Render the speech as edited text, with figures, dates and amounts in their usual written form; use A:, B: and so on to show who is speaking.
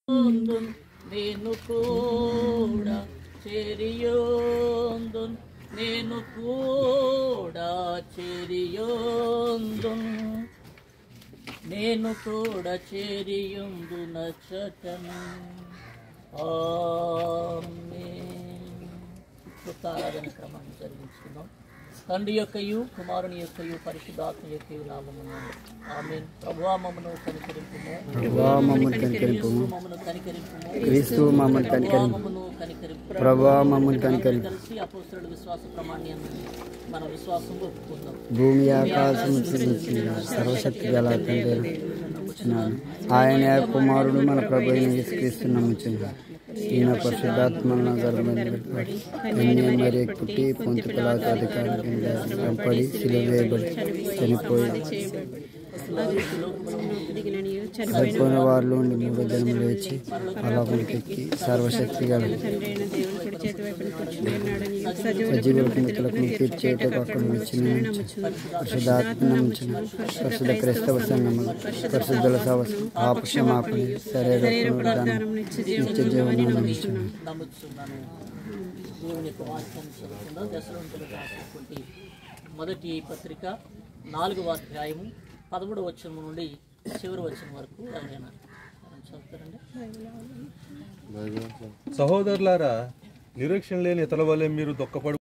A: నేను కూడా చేరియోందున్ నేను కూడా చేరియోందున్ నేను కూడా చేరియుందున చటను ఆమేన్. కృతారాధన క్రమాన్ని జరిగించుకుందాం. తండ్రి యొక్కయు కుమారుని యొక్కయు పరిశుద్ధాత్మ యొక్కయు నామమున ఆమేన్. ప్రభువా మమ్మను కనికరింపుము,
B: ప్రభువా మమ్మను కనికరింపుము,
A: మమ్మను కనికరింపుము,
B: క్రీస్తు మమ్మను కనికరింపుము,
A: మమ్మను కనికరింపు.
B: ప్రభువా మమ్మను కనికరింపు.
A: కలిసి అపోస్తలుల విశ్వాస ప్రమాణాన్ని మన విశ్వాసంలో ఒప్పుకుందాం.
B: భూమి ఆకాశం సృష్టించిన సర్వశక్తి గల తండ్రి నమ్ముచున్నాను. ఆయన కుమారుడు మన ప్రభు అయిన యేసుక్రీస్తు నమ్ముచున్నాను. ఈయన పరిశుద్ధాత్మలను గర్భపడి మరి పుట్టి పొంతు పిలాతు అధికారం పడి సిలువ వేయబడి చనిపోయి చనిపోయిన వారిలో ఉండి 3వ దినం లేచి పరలోకానికి సర్వశక్తి గల సజీవులకు మృతులకు తీర్చేటకు అక్కడ వచ్చిన పరిశుద్ధాత్మ నమ్ముచున్న పరిశుద్ధ క్రైస్తవ సంఘము పరిశుద్ధుల సహవాసం పాపక్షమాపణ శరీర పునరుద్ధానం నిత్య జీవనం నమ్ముచున్నాను.
A: దేవుని యొక్క వాక్యాన్ని చదువుకుందాం. దశలోనికైలకు రాసినటువంటి మొదటి పత్రిక 4వ అధ్యాయము 13వ వచనం నుండి చివరి వచనం వరకు ఎవరైనా చదువుతారండి.
C: సహోదరులారా, నిరీక్షణ లేని ఇతరుల వలె మీరు దుఃఖపడు